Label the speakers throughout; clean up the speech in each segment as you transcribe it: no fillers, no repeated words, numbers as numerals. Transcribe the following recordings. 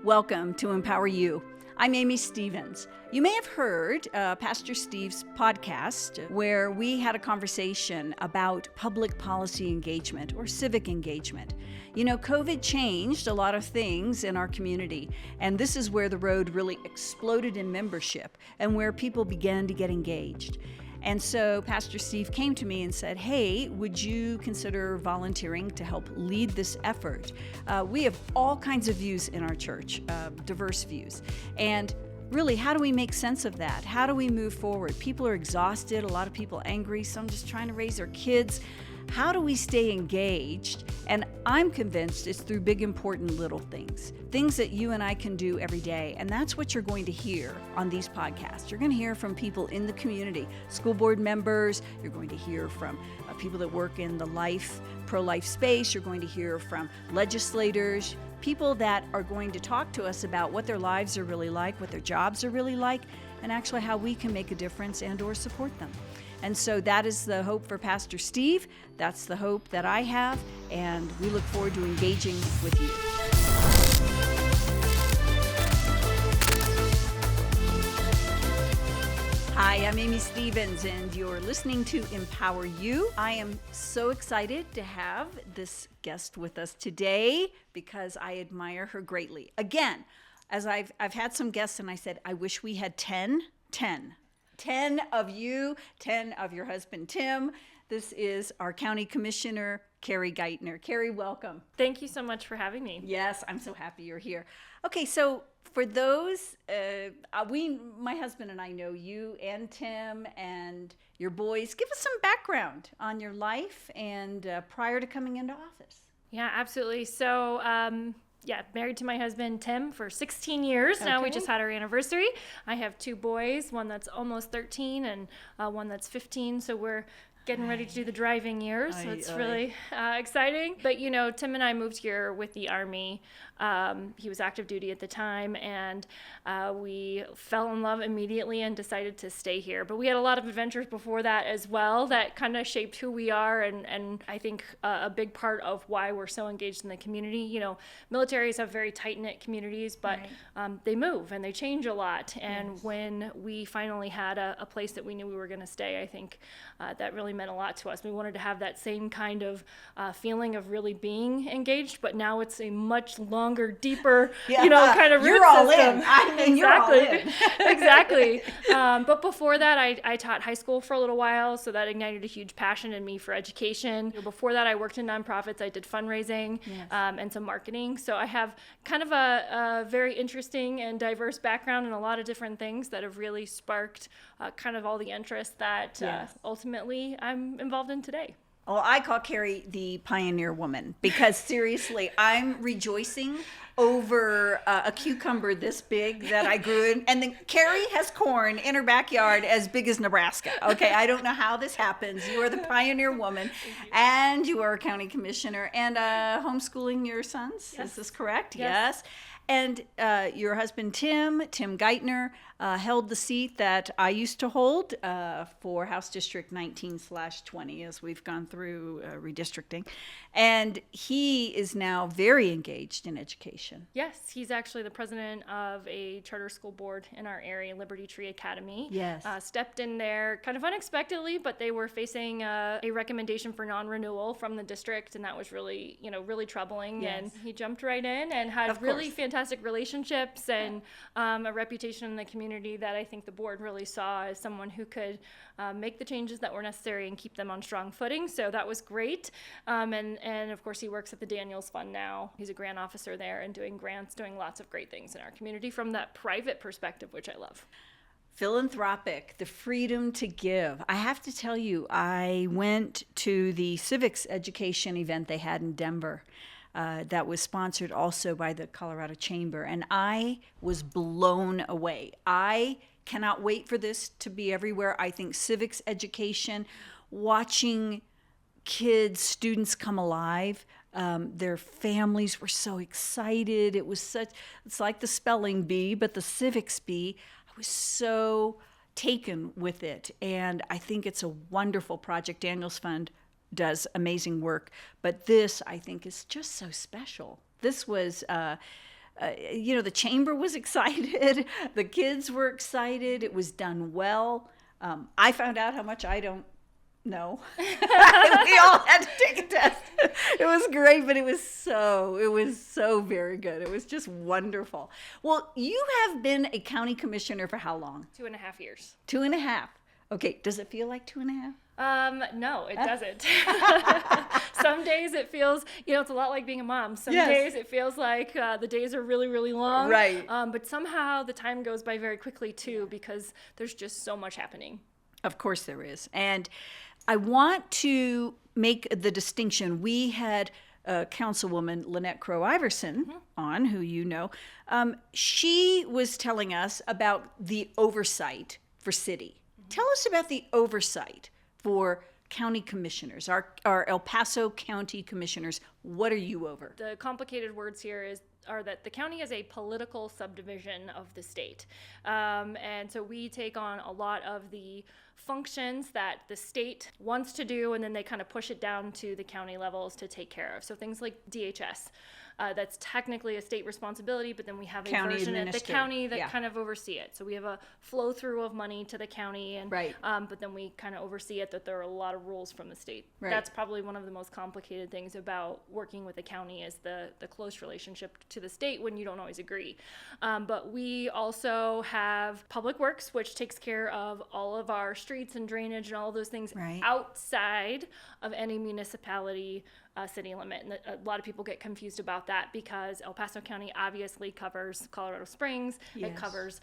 Speaker 1: Welcome to EmpowerU. I'm Amy Stevens. You may have heard Pastor Steve's podcast where we had a conversation about public policy engagement or civic engagement. You know, COVID changed a lot of things in our community, and this is where the road really exploded in membership and where people began to get engaged. And so Pastor Steve came to me and said, hey, would you consider volunteering to help lead this effort? We have all kinds of views in our church, diverse views. And really, how do we make sense of that? How do we move forward? People are exhausted, a lot of people angry, some just trying to raise their kids. How do we stay engaged? And I'm convinced it's through big, important little things that you and I can do every day. And that's what you're going to hear on these podcasts. You're going to hear from people in the community, school board members. You're going to hear from people that work in the pro-life space. You're going to hear from legislators, people that are going to talk to us about what their lives are really like, what their jobs are really like, and actually how we can make a difference and or support them. And so that is the hope for Pastor Steve. That's the hope that I have, and we look forward to engaging with you. Hi, I'm Amy Stevens, and you're listening to EmpowerU. I am so excited to have this guest with us today because I admire her greatly. Again, as I've had some guests and I said, I wish we had 10 of you, 10 of your husband, Tim. This is our County Commissioner, Carrie Geitner. Carrie, welcome.
Speaker 2: Thank you so much for having me.
Speaker 1: Yes, I'm so happy you're here. Okay, so for those, my husband and I know you and Tim and your boys. Give us some background on your life and prior to coming into office.
Speaker 2: Yeah, absolutely. So, married to my husband, Tim, for 16 years now. We just had our anniversary. I have two boys, one that's almost 13 and one that's 15. So we're getting ready to do the driving years. So it's really exciting. But, you know, Tim and I moved here with the Army. He was active duty at the time, and we fell in love immediately and decided to stay here. But we had a lot of adventures before that as well that kind of shaped who we are, and I think a big part of why we're so engaged in the community. You know, militaries have very tight-knit communities, but they move and they change a lot. And when we finally had a place that we knew we were going to stay, I think that really meant a lot to us. We wanted to have that same kind of feeling of really being engaged, but now it's a much longer, deeper, kind of root
Speaker 1: you're all
Speaker 2: system.
Speaker 1: In. I mean,
Speaker 2: exactly.
Speaker 1: You're all in.
Speaker 2: Exactly. But before that, I taught high school for a little while, so that ignited a huge passion in me for education. Before that, I worked in nonprofits. I did fundraising and some marketing. So I have kind of a very interesting and diverse background in a lot of different things that have really sparked kind of all the interests that ultimately I'm involved in today.
Speaker 1: Well, I call Carrie the pioneer woman because seriously, I'm rejoicing over a cucumber this big that I grew in. And then Carrie has corn in her backyard as big as Nebraska. Okay, I don't know how this happens. You are the pioneer woman, and you are a county commissioner and homeschooling your sons.
Speaker 2: Yes.
Speaker 1: Is this correct?
Speaker 2: Yes.
Speaker 1: And your husband, Tim Geitner, held the seat that I used to hold for House District 19/20 as we've gone through redistricting. And he is now very engaged in education.
Speaker 2: Yes, he's actually the president of a charter school board in our area, Liberty Tree Academy.
Speaker 1: Yes.
Speaker 2: Stepped in there kind of unexpectedly, but they were facing a recommendation for non-renewal from the district, and that was really, really troubling.
Speaker 1: Yes.
Speaker 2: And he jumped right in and had really fantastic relationships and a reputation in the community that I think the board really saw as someone who could make the changes that were necessary and keep them on strong footing. So that was great. And of course, he works at the Daniels Fund now. He's a grant officer there and doing grants, doing lots of great things in our community from that private perspective, which I love.
Speaker 1: Philanthropic, the freedom to give. I have to tell you, I went to the civics education event they had in Denver. That was sponsored also by the Colorado Chamber, and I was blown away. I cannot wait for this to be everywhere. I think civics education, watching students come alive, their families were so excited. It's like the spelling bee, but the civics bee. I was so taken with it, and I think it's a wonderful project. Daniels Fund does amazing work, but this I think is just so special. This was the chamber was excited. The kids were excited. It was done well. I found out how much I don't know. We all had to take a test. It was great, but it was so very good. It was just wonderful. Well, you have been a county commissioner for how long?
Speaker 2: 2.5 years.
Speaker 1: 2.5. Okay. Does it feel like 2.5?
Speaker 2: No, it doesn't. Some days it feels, it's a lot like being a mom. Some
Speaker 1: Yes.
Speaker 2: days it feels like the days are really, really long.
Speaker 1: Right.
Speaker 2: But somehow the time goes by very quickly too, because there's just so much happening.
Speaker 1: Of course there is. And I want to make the distinction. We had Councilwoman Lynette Crow-Iverson on, who you know. She was telling us about the oversight for city. Tell us about the oversight for county commissioners, our El Paso County commissioners. What are you over?
Speaker 2: The complicated words here are that the county is a political subdivision of the state. And so we take on a lot of the functions that the state wants to do, and then they kind of push it down to the county levels to take care of. So things like DHS. That's technically a state responsibility, but then we have a version at the county that kind of oversee it. So we have a flow through of money to the county, and
Speaker 1: right.
Speaker 2: But then we kind of oversee it, that there are a lot of rules from the state.
Speaker 1: Right.
Speaker 2: That's probably one of the most complicated things about working with the county, is the close relationship to the state when you don't always agree. But we also have Public Works, which takes care of all of our streets and drainage and all of those things
Speaker 1: Right.
Speaker 2: outside of any municipality city limit. And a lot of people get confused about that, because El Paso County obviously covers Colorado Springs.
Speaker 1: Yes.
Speaker 2: It covers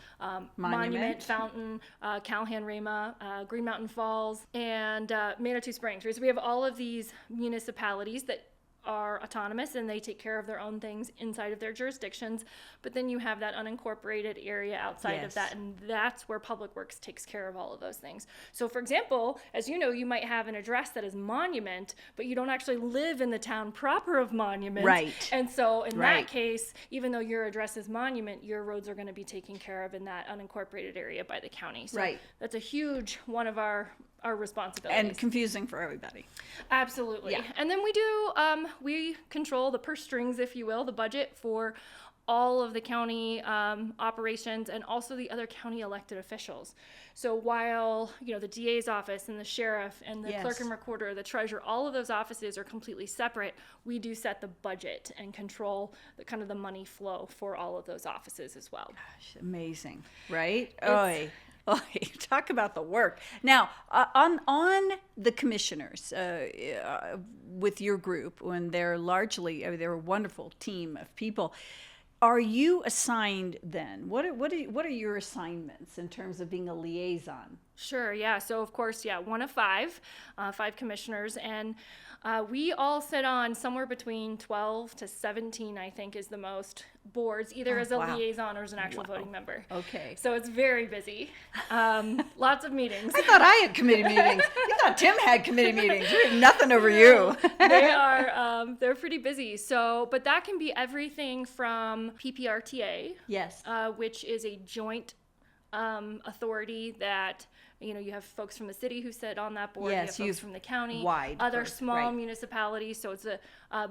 Speaker 2: Monument, Fountain, Calhan, Rama, Green Mountain Falls, and Manitou Springs. Right? So we have all of these municipalities that are autonomous, and they take care of their own things inside of their jurisdictions. But then you have that unincorporated area outside of that, and that's where Public Works takes care of all of those things. So for example, as you know, you might have an address that is Monument, but you don't actually live in the town proper of Monument.
Speaker 1: Right.
Speaker 2: And so in that case, even though your address is Monument, your roads are going to be taken care of in that unincorporated area by the county. So that's a huge one of our responsibilities.
Speaker 1: And confusing for everybody.
Speaker 2: Absolutely.
Speaker 1: Yeah.
Speaker 2: And then we control the purse strings, if you will, the budget for all of the county operations, and also the other county elected officials. So while, the DA's office and the sheriff and the clerk and recorder, the treasurer, all of those offices are completely separate, we do set the budget and control the money flow for all of those offices as well.
Speaker 1: Gosh, amazing, right? Talk about the work. Now, on the commissioners with your group, when they're they're a wonderful team of people. Are you assigned then? What are your assignments in terms of being a liaison?
Speaker 2: Sure, yeah. So of course, one of five commissioners, and we all sit on somewhere between 12 to 17, I think, is the most boards, either as a liaison or as an actual voting member.
Speaker 1: Okay.
Speaker 2: So it's very busy. Lots of meetings.
Speaker 1: I thought I had committee meetings. You thought Tim had committee meetings. We have nothing over you.
Speaker 2: They're pretty busy. So, but that can be everything from PPRTA,
Speaker 1: yes,
Speaker 2: which is a joint authority that, you have folks from the city who sit on that board.
Speaker 1: Yes,
Speaker 2: you have folks from the county,
Speaker 1: wide
Speaker 2: other
Speaker 1: board,
Speaker 2: small municipalities. So it's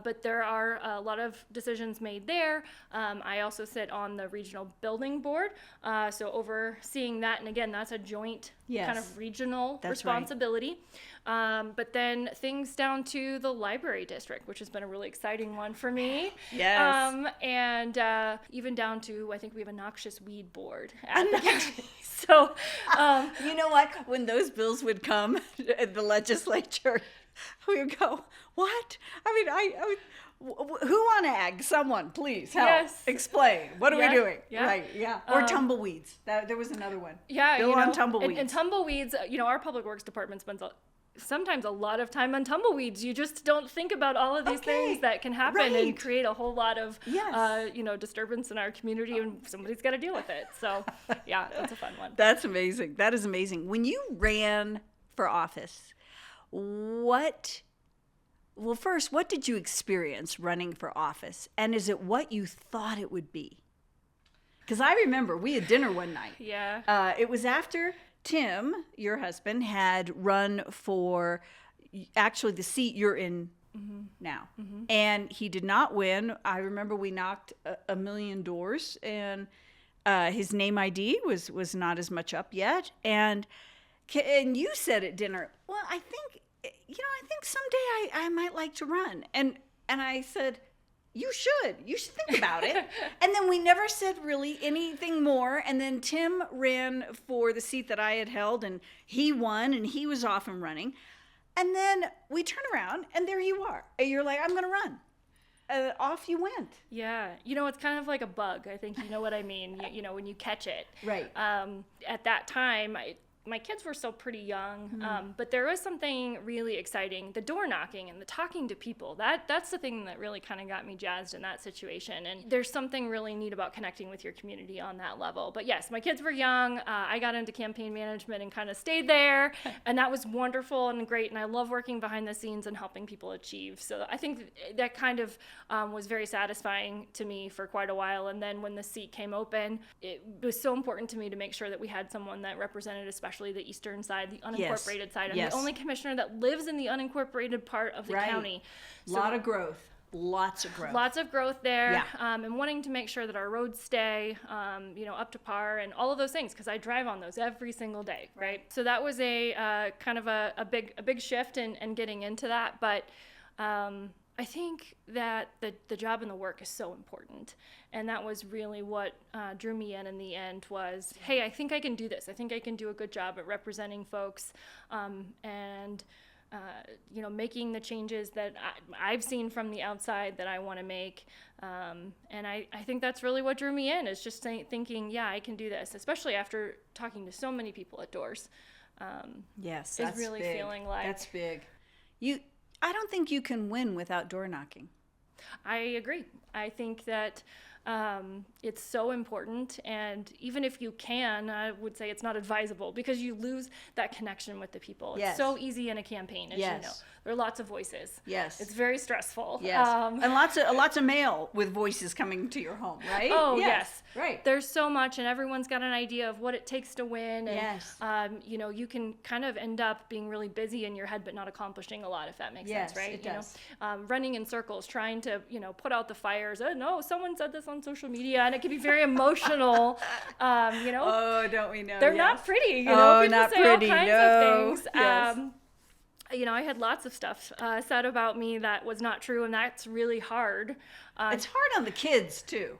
Speaker 2: but there are a lot of decisions made there. I also sit on the regional building board, so overseeing that. And again, that's a joint kind of regional responsibility. But then things down to the library district, which has been a really exciting one for me.
Speaker 1: Yes.
Speaker 2: And even down to, I think we have a noxious weed board at the county. So,
Speaker 1: you know what? When those bills would come in the legislature, we would go, what? I mean, who on ag? Someone, please help.
Speaker 2: Yes.
Speaker 1: Explain. What are we doing?
Speaker 2: Yeah.
Speaker 1: Right, yeah. Or tumbleweeds. There was another one.
Speaker 2: Yeah,
Speaker 1: Bill on tumbleweeds.
Speaker 2: And tumbleweeds, our public works department spends sometimes a lot of time on tumbleweeds. You just don't think about all of these things that can happen and create a whole lot of, disturbance in our community, and somebody's got to deal with it. So, yeah, that's a fun one.
Speaker 1: That's amazing. That is amazing. When you ran for office, what did you experience running for office? And is it what you thought it would be? Because I remember we had dinner one night.
Speaker 2: Yeah.
Speaker 1: It was after Tim, your husband, had run for actually the seat you're in now. And he did not win. I remember we knocked a million doors, and his name ID was not as much up yet. And you said at dinner, well, I think someday I might like to run. And I said, you should think about it. And then we never said really anything more. And then Tim ran for the seat that I had held, and he won, and he was off and running. And then we turn around, and there you are. And you're like, I'm going to run. Off you went.
Speaker 2: Yeah. It's kind of like a bug. I think you know what I mean. When you catch it.
Speaker 1: Right.
Speaker 2: At that time, my kids were still pretty young, but there was something really exciting. The door knocking and the talking to people, that's the thing that really kind of got me jazzed in that situation. And there's something really neat about connecting with your community on that level. But yes, my kids were young. I got into campaign management and kind of stayed there. And that was wonderful and great. And I love working behind the scenes and helping people achieve. So I think that kind of was very satisfying to me for quite a while. And then when the seat came open, it was so important to me to make sure that we had someone that represented especially the eastern side, the unincorporated side. I'm the only commissioner that lives in the unincorporated part of the county. So
Speaker 1: Lots of growth there.
Speaker 2: And wanting to make sure that our roads stay, up to par and all of those things, because I drive on those every single day, right? So that was a kind of a big shift in getting into that. But I think that the job and the work is so important. And that was really what drew me in the end was, hey, I think I can do this. I think I can do a good job at representing folks and making the changes that I've seen from the outside that I want to make. And I think that's really what drew me in, is just thinking, yeah, I can do this, especially after talking to so many people at doors.
Speaker 1: Yes,
Speaker 2: that's really big. Feeling like
Speaker 1: that's big. I don't think you can win without door knocking.
Speaker 2: I agree. I think that it's so important, and even if you can, I would say it's not advisable, because you lose that connection with the people. It's so easy in a campaign, as you know. There are lots of voices.
Speaker 1: Yes.
Speaker 2: It's very stressful.
Speaker 1: Yes. And lots of mail with voices coming to your home, right?
Speaker 2: Oh, yes.
Speaker 1: Right.
Speaker 2: There's so much, and everyone's got an idea of what it takes to win. And, you can kind of end up being really busy in your head, but not accomplishing a lot, if that makes sense, right?
Speaker 1: It does.
Speaker 2: Running in circles, trying to, put out the fires. Oh, no, someone said this on social media, and it can be very emotional.
Speaker 1: Oh, don't we know?
Speaker 2: They're not pretty. People
Speaker 1: not
Speaker 2: say
Speaker 1: pretty.
Speaker 2: all kinds of things.
Speaker 1: Yes.
Speaker 2: I had lots of stuff said about me that was not true, and that's really hard.
Speaker 1: It's hard on the kids too.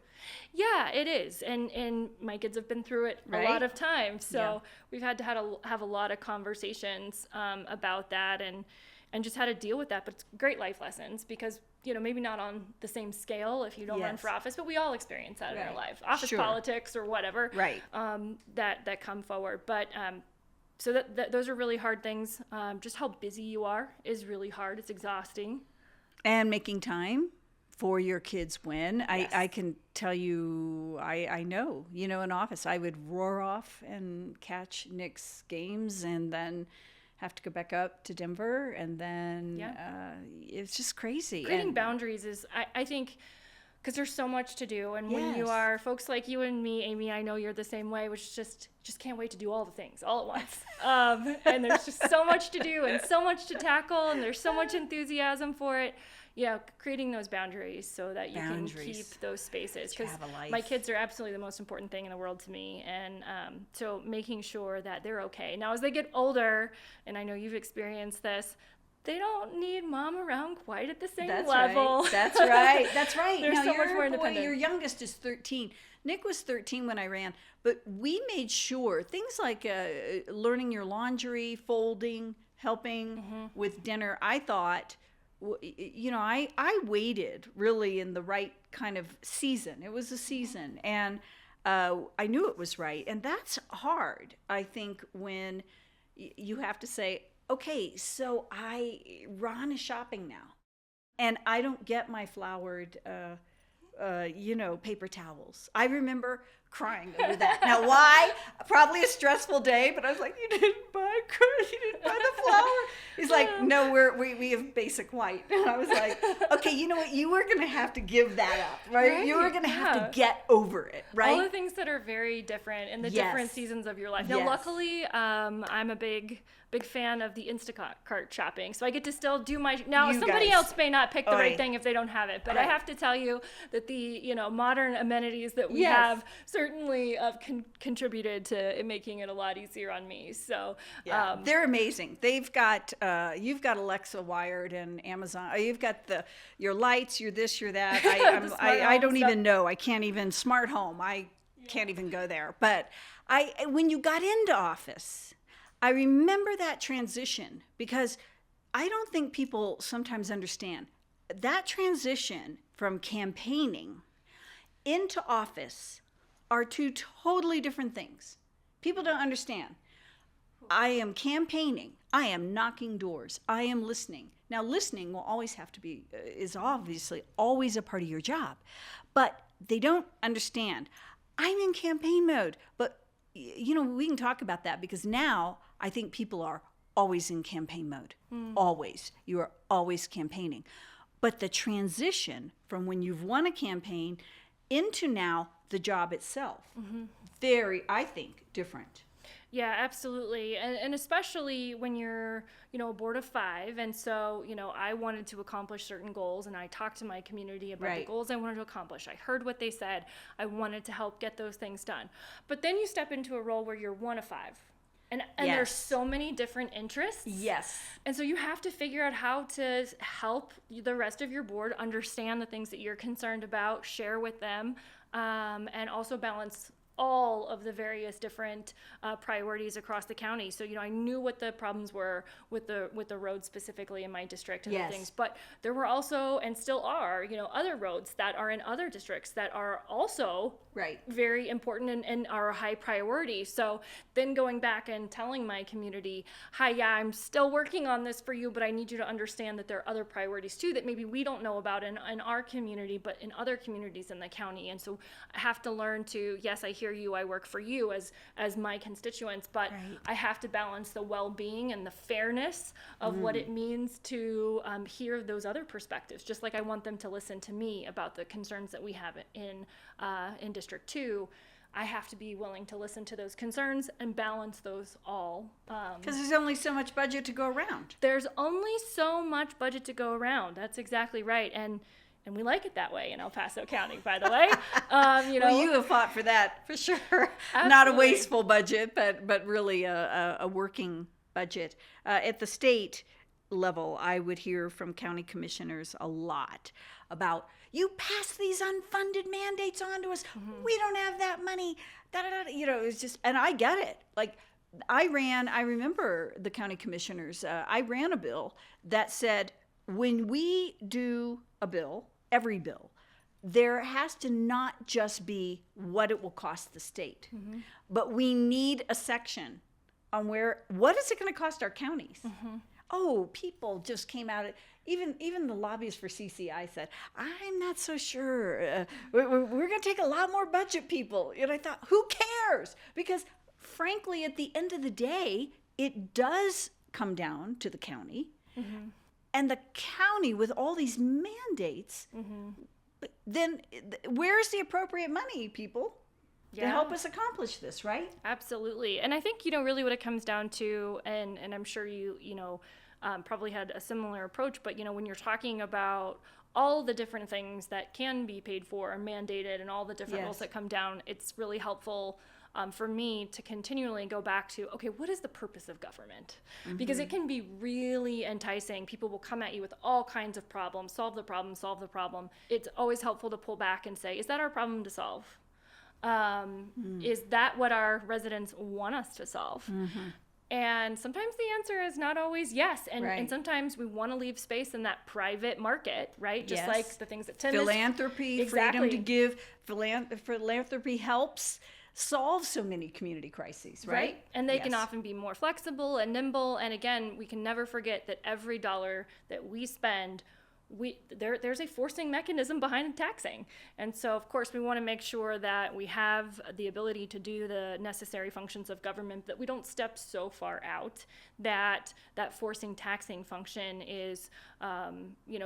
Speaker 2: Yeah, it is, and my kids have been through it a lot of times, so we've had to have a lot of conversations about that, and just how to deal with that. But it's great life lessons, because maybe not on the same scale if you don't run for office, but we all experience that in our life, office politics or whatever, that come forward. But so that those are really hard things. Just how busy you are is really hard. It's exhausting. And
Speaker 1: making time for your kids win.
Speaker 2: Yes.
Speaker 1: I can tell you, I know, in office, I would roar off and catch Nick's games and then have to go back up to Denver. And then it's just crazy.
Speaker 2: Creating boundaries is, I think, because there's so much to do. And when you are folks like you and me, Amy, I know you're the same way, which just can't wait to do all the things all at once. And there's just so much to do and so much to tackle, and there's so much enthusiasm for it. Creating those boundaries so that you can keep those spaces. Because my kids are absolutely the most important thing in the world to me. And so making sure that they're okay. Now, as they get older, and I know you've experienced this, they don't need mom around quite at the same level.
Speaker 1: Right. That's right. That's right.
Speaker 2: They're so much more independent.
Speaker 1: Your youngest is 13. Nick was 13 when I ran, but we made sure things like learning your laundry, folding, helping with dinner. I thought, I waited really in the right kind of season. It was a season, and I knew it was right. And that's hard, I think, when you have to say, okay, so Ron is shopping now, and I don't get my flowered, paper towels. I remember crying over that. Now, why? Probably a stressful day, but I was like, you didn't buy the flour. He's like, no, we have basic white. And I was like, okay, you know what? You were going to have to give that up, right? You were going to have to get over it, right?
Speaker 2: All the things that are very different in the different seasons of your life. Now, luckily, I'm a big fan of the Instacart shopping, so I get to still do my. Now, somebody else may not pick the right thing if they don't have it, but I have to tell you that the modern amenities that we have certainly contributed to it making it a lot easier on me. So
Speaker 1: they're amazing. They've got you've got Alexa wired and Amazon. You've got your lights, your this, your that. I don't even know. I can't even smart home. I can't even go there. But when you got into office, I remember that transition because I don't think people sometimes understand that transition from campaigning into office are two totally different things. People don't understand. I am campaigning. I am knocking doors. I am listening. Now, listening will always have to be, is obviously always a part of your job, but they don't understand. I'm in campaign mode, but we can talk about that because now I think people are always in campaign mode. Always. You are always campaigning. But the transition from when you've won a campaign into now the job itself, very, I think, different.
Speaker 2: Yeah, absolutely. And especially when you're, a board of 5. And so, I wanted to accomplish certain goals and I talked to my community about the goals I wanted to accomplish. I heard what they said. I wanted to help get those things done. But then you step into a role where you're 1 of 5. And there's so many different interests.
Speaker 1: Yes.
Speaker 2: And so you have to figure out how to help the rest of your board understand the things that you're concerned about, share with them, and also balance all of the various different priorities across the county. So, I knew what the problems were with the roads specifically in my district and the things, but there were also, and still are, other roads that are in other districts that are also very important and are a high priority. So then going back and telling my community, hi, I'm still working on this for you, but I need you to understand that there are other priorities too that maybe we don't know about in our community, but in other communities in the county. And so I have to learn to, yes, I hear you, I work for you as my constituents, but I have to balance the well-being and the fairness of what it means to hear those other perspectives, just like I want them to listen to me about the concerns that we have in District 2. I have to be willing to listen to those concerns and balance those all.
Speaker 1: Because there's only so much budget to go around.
Speaker 2: There's only so much budget to go around. That's exactly right. And we like it that way in El Paso County, by the way.
Speaker 1: Well, you have fought for that, for sure. Absolutely. Not a wasteful budget, but really a working budget. At the state level, I would hear from county commissioners a lot about, you pass these unfunded mandates on to us. We don't have that money. It was just, and I get it. Like, I remember the county commissioners, I ran a bill that said, when we do a bill, every bill, there has to not just be what it will cost the state, but we need a section on what is it going to cost our counties? Oh, people just came out, even the lobbyists for CCI said, I'm not so sure. We're going to take a lot more budget people. And I thought, who cares? Because frankly, at the end of the day, it does come down to the county. And the county, with all these mandates, then where's the appropriate money, people, to help us accomplish this, right?
Speaker 2: Absolutely. And I think, really what it comes down to, and I'm sure you probably had a similar approach, but, when you're talking about all the different things that can be paid for or mandated and all the different rules that come down, it's really helpful for me to continually go back to, okay, what is the purpose of government? Because it can be really enticing. People will come at you with all kinds of problems, solve the problem. It's always helpful to pull back and say, is that our problem to solve? Is that what our residents want us to solve? And sometimes the answer is not always yes. And sometimes we want to leave space in that private market, right? Just like the things that Tim
Speaker 1: Philanthropy, freedom to give. Philanthropy helps solve so many community crises, right?
Speaker 2: And they can often be more flexible and nimble. And again, we can never forget that every dollar that we spend, there's a forcing mechanism behind taxing. And so, of course, we want to make sure that we have the ability to do the necessary functions of government, that we don't step so far out that that forcing taxing function is,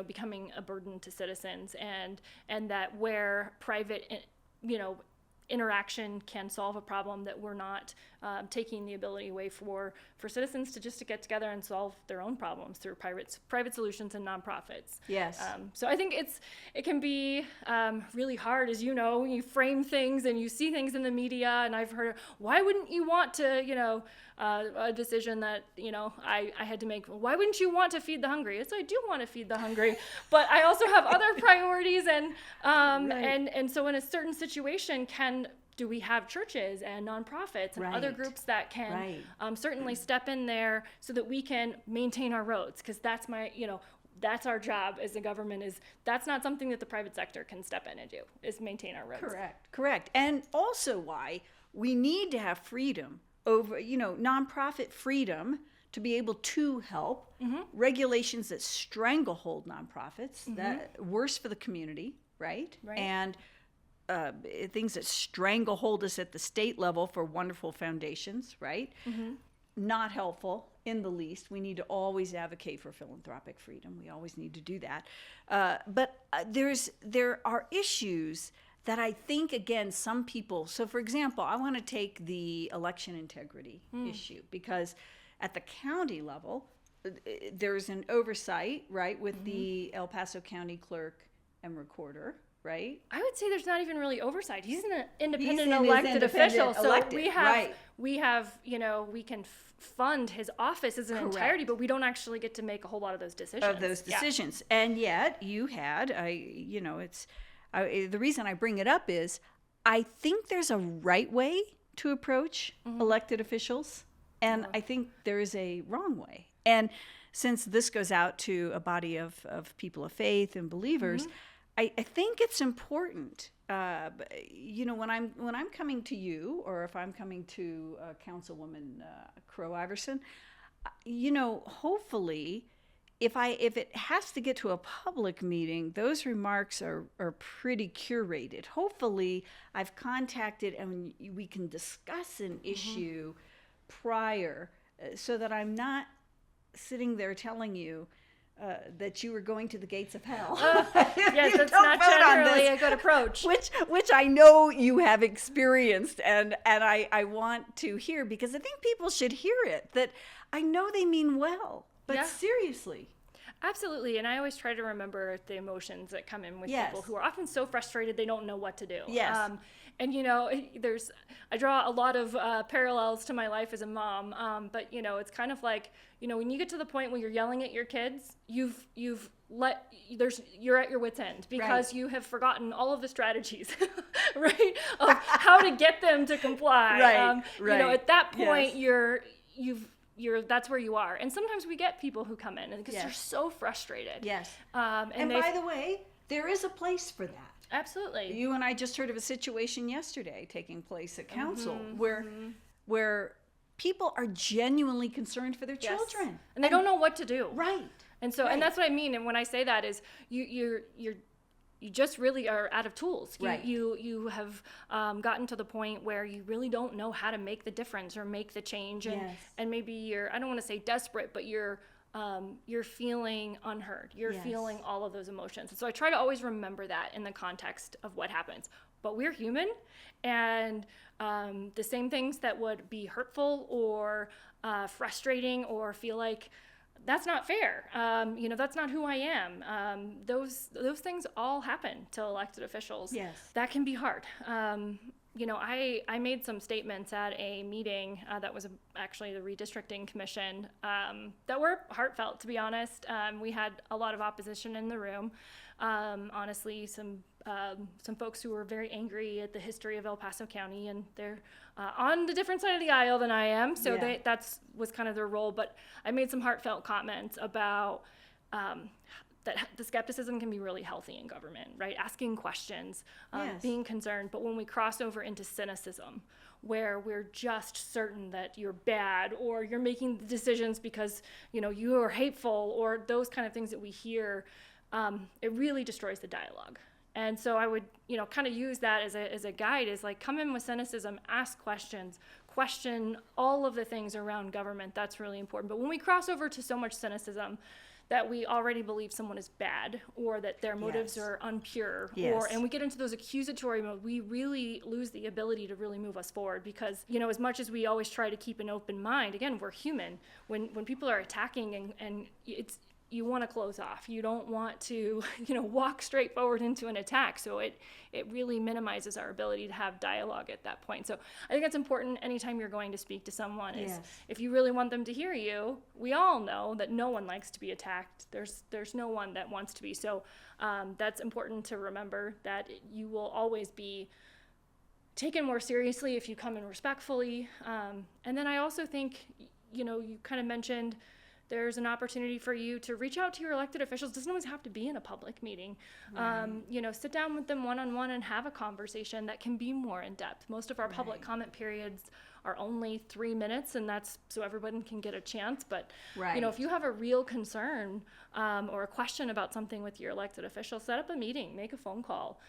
Speaker 2: becoming a burden to citizens, and that where private, interaction can solve a problem, that we're not taking the ability away for citizens to get together and solve their own problems through private solutions and nonprofits.
Speaker 1: Yes.
Speaker 2: So I think it can be really hard, as when you frame things and you see things in the media, and I've heard, why wouldn't you want to, a decision that, I had to make, why wouldn't you want to feed the hungry? Yes, I do want to feed the hungry, but I also have other priorities, and
Speaker 1: Right.
Speaker 2: and so in a certain situation, do we have churches and nonprofits and other
Speaker 1: Right.
Speaker 2: groups that can
Speaker 1: Right.
Speaker 2: certainly step in there so that we can maintain our roads? Because that's that's our job as a government. That's not something that the private sector can step in and do, is maintain our roads.
Speaker 1: Correct. And also why we need to have freedom over, nonprofit freedom to be able to help, regulations that stranglehold nonprofits, that worse for the community, right? And things that stranglehold us at the state level for wonderful foundations, right? Not helpful in the least. We need to always advocate for philanthropic freedom. We always need to do that. But there are issues that I think, again, some people, so for example, I want to take the election integrity issue, because at the county level, there's an oversight, right, with the El Paso County clerk and recorder, right?
Speaker 2: I would say there's not even really oversight. He's an independent
Speaker 1: He's an
Speaker 2: elected official,
Speaker 1: independent
Speaker 2: so
Speaker 1: elected,
Speaker 2: we have we can fund his office as an entirety, but we don't actually get to make a whole lot of those decisions.
Speaker 1: And yet you had, the reason I bring it up is I think there's a right way to approach elected officials, and I think there is a wrong way. And since this goes out to a body of people of faith and believers, I think it's important. When I'm coming to you, or if I'm coming to Councilwoman Crow Iverson, hopefully, if it has to get to a public meeting, those remarks are pretty curated. Hopefully, I've contacted and we can discuss an issue prior, so that I'm not sitting there telling you that you were going to the gates of hell.
Speaker 2: Yes, that's not generally a good approach.
Speaker 1: Which I know you have experienced, and I want to hear, because I think people should hear it, that I know they mean well, but seriously.
Speaker 2: Absolutely, and I always try to remember the emotions that come in with people who are often so frustrated they don't know what to do.
Speaker 1: Yes.
Speaker 2: And I draw a lot of parallels to my life as a mom, but it's kind of like, when you get to the point where you're yelling at your kids, you're at your wit's end, because you have forgotten all of the strategies, right, of how to get them to comply. At that point, that's where you are. And sometimes we get people who come in because they're so frustrated.
Speaker 1: Yes. And by the way, there is a place for that.
Speaker 2: Absolutely.
Speaker 1: You and I just heard of a situation yesterday taking place at council where people are genuinely concerned for their children.
Speaker 2: And they don't know what to do.
Speaker 1: Right.
Speaker 2: And so, and that's what I mean. And when I say that is you just really are out of tools. You have gotten to the point where you really don't know how to make the difference or make the change. And maybe I don't want to say desperate, but you're feeling unheard. You're feeling all of those emotions. And so I try to always remember that in the context of what happens. But we're human, and the same things that would be hurtful or frustrating or feel like that's not fair, that's not who I am. Those things all happen to elected officials.
Speaker 1: Yes.
Speaker 2: That can be hard. I made some statements at a meeting that was actually the redistricting commission that were heartfelt, to be honest. We had a lot of opposition in the room. Honestly, some folks who were very angry at the history of El Paso County, and they're on the different side of the aisle than I am, so that was kind of their role. But I made some heartfelt comments about that the skepticism can be really healthy in government, right? Asking questions, being concerned. But when we cross over into cynicism, where we're just certain that you're bad, or you're making decisions because you are hateful, or those kind of things that we hear, it really destroys the dialogue. And so I would, kind of use that as a guide, is like, come in with cynicism, ask questions, question all of the things around government. That's really important. But when we cross over to so much cynicism that we already believe someone is bad, or that their motives are unpure, and we get into those accusatory mode, we really lose the ability to really move us forward. Because, as much as we always try to keep an open mind, again, we're human. When people are attacking and you want to close off. You don't want to, walk straight forward into an attack. So it really minimizes our ability to have dialogue at that point. So I think that's important anytime you're going to speak to someone, is if you really want them to hear you. We all know that no one likes to be attacked. There's no one that wants to be. So that's important to remember, that you will always be taken more seriously if you come in respectfully. And then I also think, you kind of mentioned, there's an opportunity for you to reach out to your elected officials. It doesn't always have to be in a public meeting. Right. Sit down with them one-on-one and have a conversation that can be more in depth. Most of our public comment periods are only 3 minutes, and that's so everyone can get a chance. But, if you have a real concern or a question about something with your elected official, set up a meeting, make a phone call,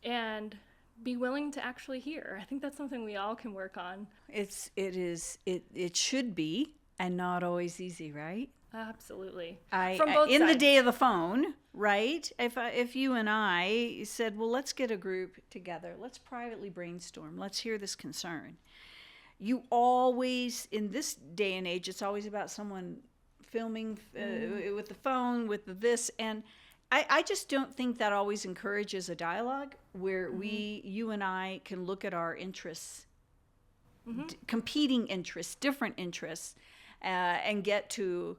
Speaker 2: and be willing to actually hear. I think that's something we all can work on.
Speaker 1: It should be. And not always easy, right?
Speaker 2: Absolutely.
Speaker 1: From both sides. The day of the phone, right? If you and I said, well, let's get a group together. Let's privately brainstorm. Let's hear this concern. You always, in this day and age, it's always about someone filming with the phone, with this. And I just don't think that always encourages a dialogue where you and I can look at our interests, competing interests, different interests, and get to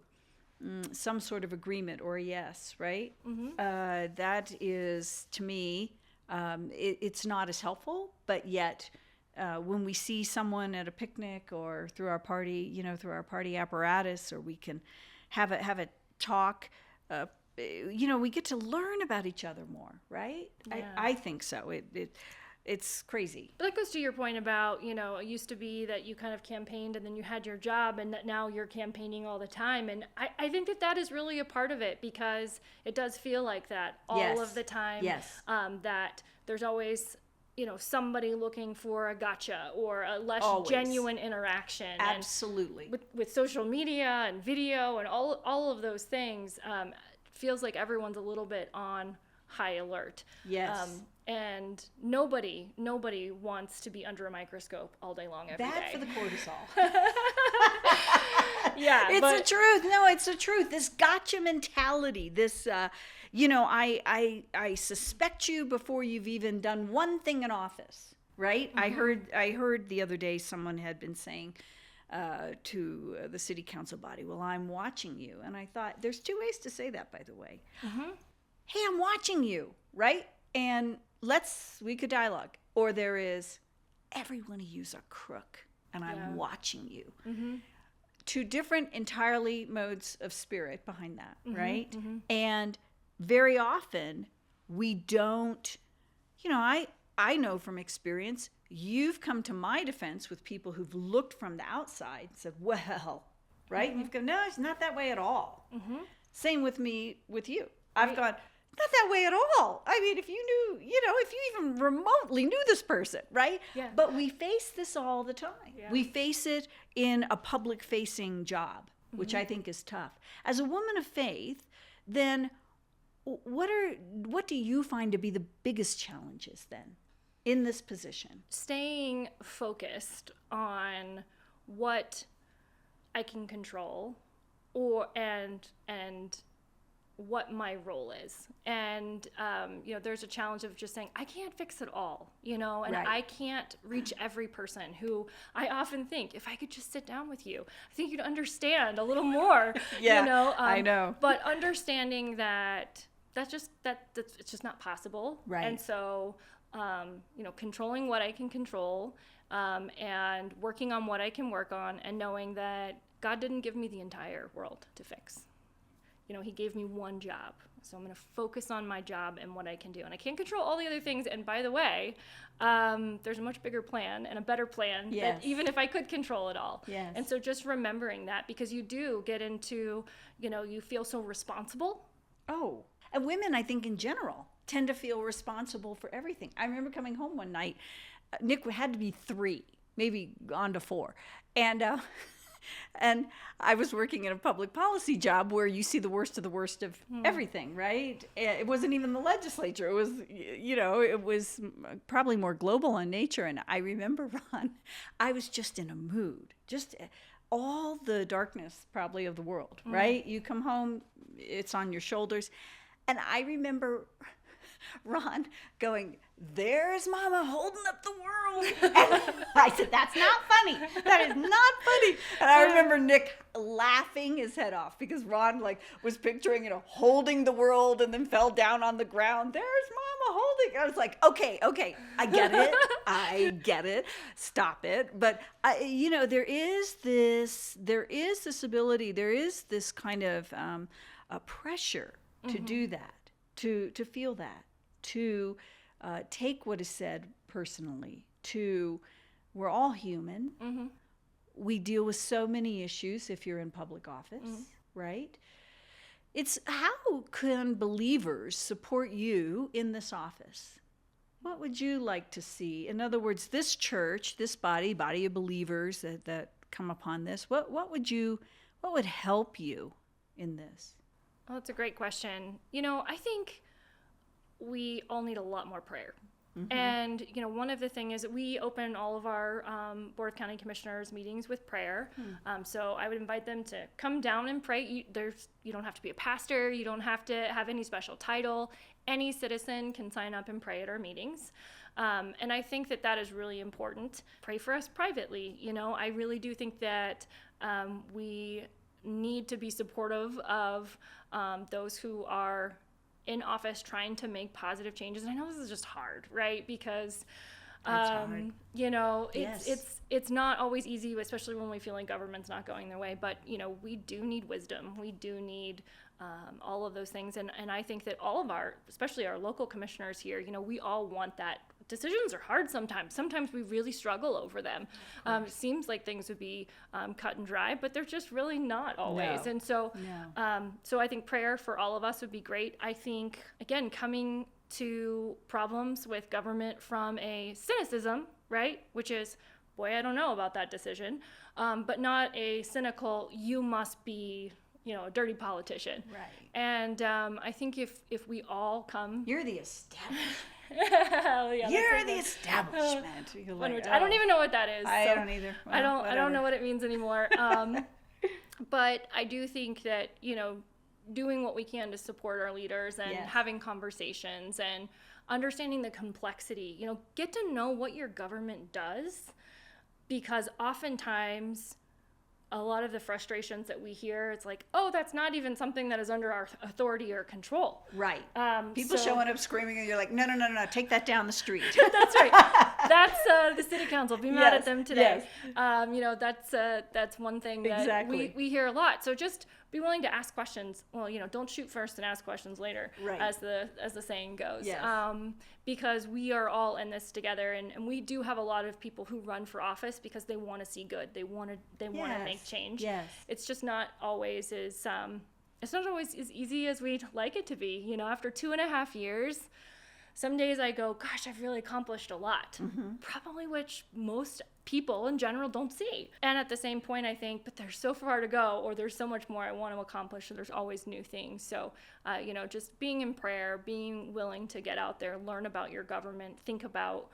Speaker 1: some sort of agreement or a yes, right? That is, to me, it's not as helpful, but yet when we see someone at a picnic or through our party, through our party apparatus, or we can have a talk, we get to learn about each other more, right? Yeah. I think so. It's crazy.
Speaker 2: But that goes to your point about, it used to be that you kind of campaigned and then you had your job, and that now you're campaigning all the time. And I think that is really a part of it, because it does feel like that all of the time. Yes. That there's always, somebody looking for a gotcha or a less genuine interaction.
Speaker 1: Absolutely.
Speaker 2: And with social media and video and all of those things, feels like everyone's a little bit on high alert. Yes. And nobody wants to be under a microscope all day long every day.
Speaker 1: Bad for the cortisol. Yeah. It's the truth. No, it's the truth. This gotcha mentality, this, I suspect you before you've even done one thing in office, right? I heard the other day someone had been saying to the city council body, well, I'm watching you. And I thought, there's two ways to say that, by the way. Hey, I'm watching you, right? And we could dialogue. Or there is, every one of you's a crook, and I'm watching you. Two different entirely modes of spirit behind that, right? And very often we don't, I know from experience, you've come to my defense with people who've looked from the outside and said, well, right? And you've gone, no, it's not that way at all. Same with me, with you. I've gone, not that way at all. I mean, if you knew, if you even remotely knew this person, right? Yeah. But we face this all the time. Yeah. We face it in a public-facing job, which I think is tough. As a woman of faith, then what do you find to be the biggest challenges then in this position?
Speaker 2: Staying focused on what I can control, and what my role is. And, there's a challenge of just saying, I can't fix it all, and I can't reach every person who I often think, if I could just sit down with you, I think you'd understand a little more,
Speaker 1: I know.
Speaker 2: But understanding that it's just not possible. Right. And so, controlling what I can control, and working on what I can work on, and knowing that God didn't give me the entire world to fix. He gave me one job. So I'm going to focus on my job and what I can do. And I can't control all the other things. And by the way, there's a much bigger plan and a better plan, that even if I could control it all. Yes. And so just remembering that, because you do get into, you feel so responsible
Speaker 1: Oh, and women, I think in general, tend to feel responsible for everything. I remember coming home one night. Nick had to be 3, maybe on to 4. And I was working in a public policy job where you see the worst of everything, right? It wasn't even the legislature. It was, it was probably more global in nature. And I remember, Ron, I was just in a mood, just all the darkness probably of the world, right? You come home, it's on your shoulders. And I remember Ron going, "There's Mama holding up the world." And I said, "That's not funny. That is not funny." And I remember Nick laughing his head off because Ron was picturing, holding the world and then fell down on the ground. "There's Mama holding." I was like, okay, I get it. Stop it. But there is this ability, there is this kind of a pressure to do that, to feel that, to take what is said personally, we're all human. We deal with so many issues if you're in public office, right? It's how can believers support you in this office? What would you like to see? In other words, this church, this body of believers that come upon this, what would help you in this?
Speaker 2: Well, that's a great question. I think we all need a lot more prayer. And, one of the things is that we open all of our Board of County Commissioners meetings with prayer. So I would invite them to come down and pray. You don't have to be a pastor. You don't have to have any special title. Any citizen can sign up and pray at our meetings. And I think that is really important. Pray for us privately. I really do think that we need to be supportive of those who are in office trying to make positive changes. And I know this is just hard, right? Because it's not always easy, especially when we feel like government's not going their way. But we do need wisdom. We do need all of those things. And I think that all of especially our local commissioners here, we all want that. Decisions are hard sometimes. Sometimes we really struggle over them. It seems like things would be cut and dry, but they're just really not always.
Speaker 1: No.
Speaker 2: And so, so I think prayer for all of us would be great. I think, again, coming to problems with government from a cynicism, right? Which is, boy, I don't know about that decision, but not a cynical, you must be, a dirty politician.
Speaker 1: Right.
Speaker 2: And I think if we all come...
Speaker 1: You're the establishment.
Speaker 2: Yeah,
Speaker 1: You're the establishment.
Speaker 2: I don't even know what that is.
Speaker 1: I don't either. Well,
Speaker 2: I don't know what it means anymore. But I do think that, doing what we can to support our leaders and having conversations and understanding the complexity, get to know what your government does, because oftentimes a lot of the frustrations that we hear, it's like, oh, that's not even something that is under our authority or control.
Speaker 1: Right. People showing up screaming and you're like, no, take that down the street.
Speaker 2: That's right. That's the city council. Be mad at them today. Yes. That's one thing that we hear a lot. So just be willing to ask questions. Well, don't shoot first and ask questions later,
Speaker 1: right,
Speaker 2: as the saying goes.
Speaker 1: Yes.
Speaker 2: Because we are all in this together, and we do have a lot of people who run for office because they want to see good. They want to make change.
Speaker 1: Yes.
Speaker 2: It's just not always as easy as we'd like it to be. After 2.5 years, some days I go, gosh, I've really accomplished a lot, probably which most people in general don't see. And at the same point, I think, but there's so far to go, or there's so much more I want to accomplish, so there's always new things. So, just being in prayer, being willing to get out there, learn about your government, think about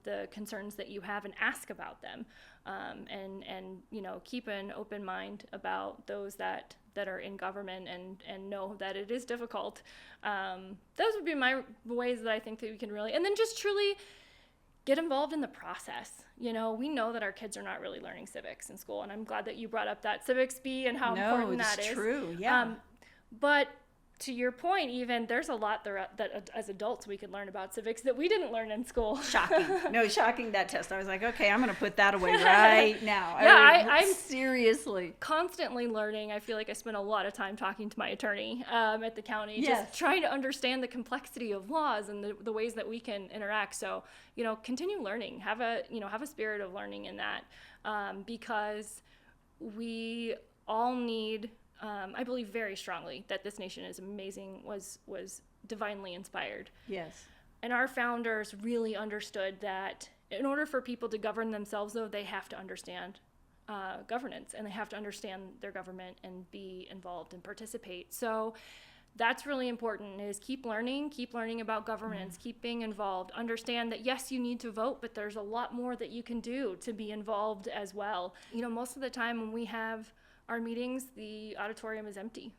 Speaker 2: the concerns that you have and ask about them, and keep an open mind about those that are in government and know that it is difficult. Those would be my ways that I think that we can really, and then just truly get involved in the process. We know that our kids are not really learning civics in school, and I'm glad that you brought up that civics bee and how important that is.
Speaker 1: No, it's true, yeah.
Speaker 2: But to your point, even, there's a lot that as adults we could learn about civics that we didn't learn in school.
Speaker 1: Shocking, that test. I was like, okay, I'm going to put that away right now.
Speaker 2: Yeah, I'm
Speaker 1: seriously
Speaker 2: constantly learning. I feel like I spend a lot of time talking to my attorney at the county, just trying to understand the complexity of laws and the ways that we can interact. So, continue learning. Have a spirit of learning in that, because we all need I believe very strongly that this nation is amazing, was divinely inspired.
Speaker 1: Yes.
Speaker 2: And our founders really understood that in order for people to govern themselves, though, they have to understand governance, and they have to understand their government and be involved and participate. So that's really important, is keep learning about governance, keep being involved, understand that yes, you need to vote, but there's a lot more that you can do to be involved as well. You know, most of the time when we have our meetings, the auditorium is empty.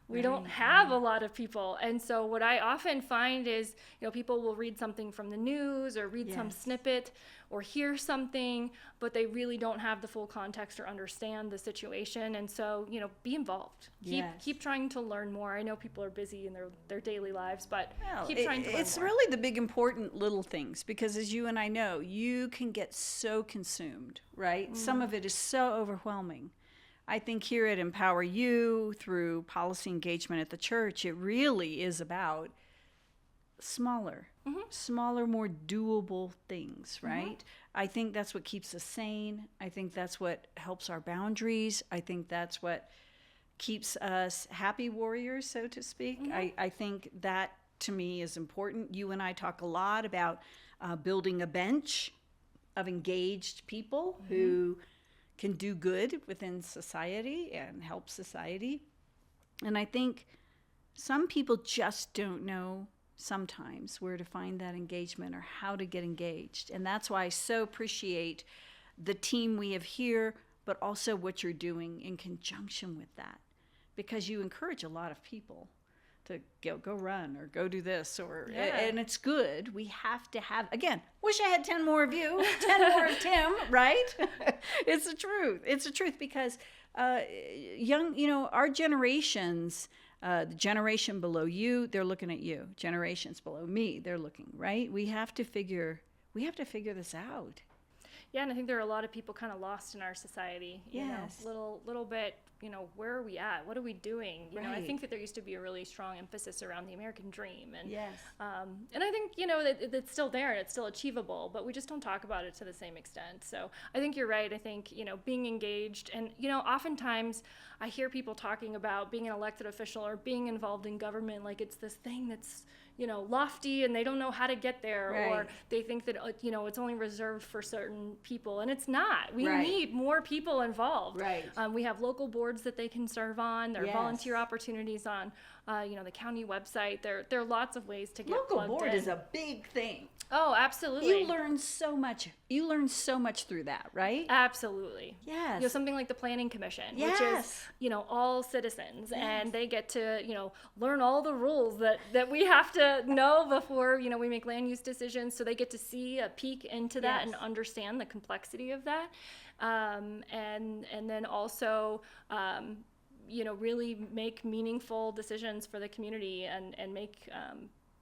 Speaker 2: We don't have a lot of people. And so what I often find is, you know, people will read something from the news or read some snippet or hear something, but they really don't have the full context or understand the situation. And so, you know, be involved. Keep trying to learn more. I know people are busy in their daily lives, but keep trying to learn
Speaker 1: It's
Speaker 2: more.
Speaker 1: really the big important little things, because as you and I know, you can get so consumed, right? Some of it is so overwhelming. I think here at EmpowerU, through policy engagement at the church, it really is about smaller, more doable things, right? I think that's what keeps us sane. I think that's what helps our boundaries. I think that's what keeps us happy warriors, so to speak. I think that, to me, is important. You and I talk a lot about building a bench of engaged people who can do good within society and help society. And I think some people just don't know sometimes where to find that engagement or how to get engaged. And that's why I so appreciate the team we have here, but also what you're doing in conjunction with that, because you encourage a lot of people to go run or go do this, or and it's good. We have to have, again, wish I had 10 more of you, 10 more of Tim, right? It's the truth, because our generations, the generation below you, they're looking at you. Generations below me, they're looking, right? We have to figure this out.
Speaker 2: Yeah, and I think there are a lot of people kind of lost in our society. You know, little bit, you know, where are we at? What are we doing? You know, I think that there used to be a really strong emphasis around the American dream. And, and I think, you know, that it's still there and it's still achievable, but we just don't talk about it to the same extent. So I think you're right. I think, you know, being engaged, and, you know, oftentimes I hear people talking about being an elected official or being involved in government like it's this thing that's, you know, lofty, and they don't know how to get there, or they think that, you know, it's only reserved for certain people, and it's not. We need more people involved. We have local boards that they can serve on. There are volunteer opportunities on, you know, the county website. There are lots of ways to get
Speaker 1: local
Speaker 2: plugged
Speaker 1: board
Speaker 2: in.
Speaker 1: is a big thing.
Speaker 2: Oh, absolutely.
Speaker 1: You learn so much. You learn so much through that, right?
Speaker 2: Absolutely.
Speaker 1: Yes.
Speaker 2: You know, something like the Planning Commission, which is, you know, all citizens, and they get to, you know, learn all the rules that we have to know before, you know, we make land use decisions. So they get to see a peek into that and understand the complexity of that. And then also, you know, really make meaningful decisions for the community, and make,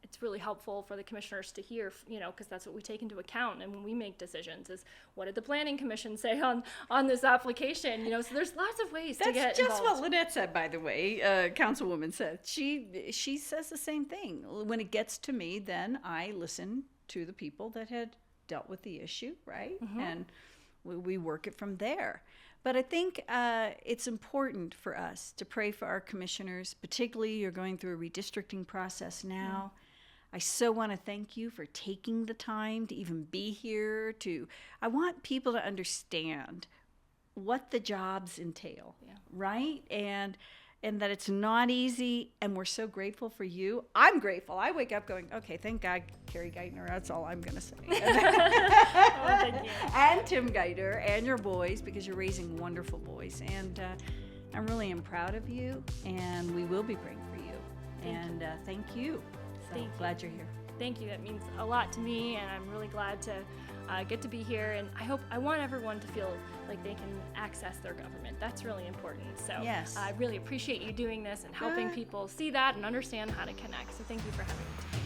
Speaker 2: it's really helpful for the commissioners to hear, you know, because that's what we take into account. And when we make decisions is, what did the Planning Commission say on this application? You know, so there's lots of ways to get involved.
Speaker 1: That's just what Lynette said, by the way, Councilwoman said. She says the same thing. When it gets to me, then I listen to the people that had dealt with the issue, right? And we work it from there. But I think it's important for us to pray for our commissioners, particularly you're going through a redistricting process now. I so want to thank you for taking the time to even be here. I want people to understand what the jobs entail, right? And that it's not easy, and we're so grateful for you. I'm grateful. I wake up going, okay, thank God, Carrie Geitner, that's all I'm going to say.
Speaker 2: Thank you.
Speaker 1: And Tim Geitner and your boys, because you're raising wonderful boys. And I really am proud of you, and we will be praying for you. Thank you. So glad you're here.
Speaker 2: Thank you. That means a lot to me, and I'm really glad to get to be here. And I want everyone to feel like they can access their government. That's really important. So I really appreciate you doing this and helping people see that and understand how to connect. So thank you for having me today.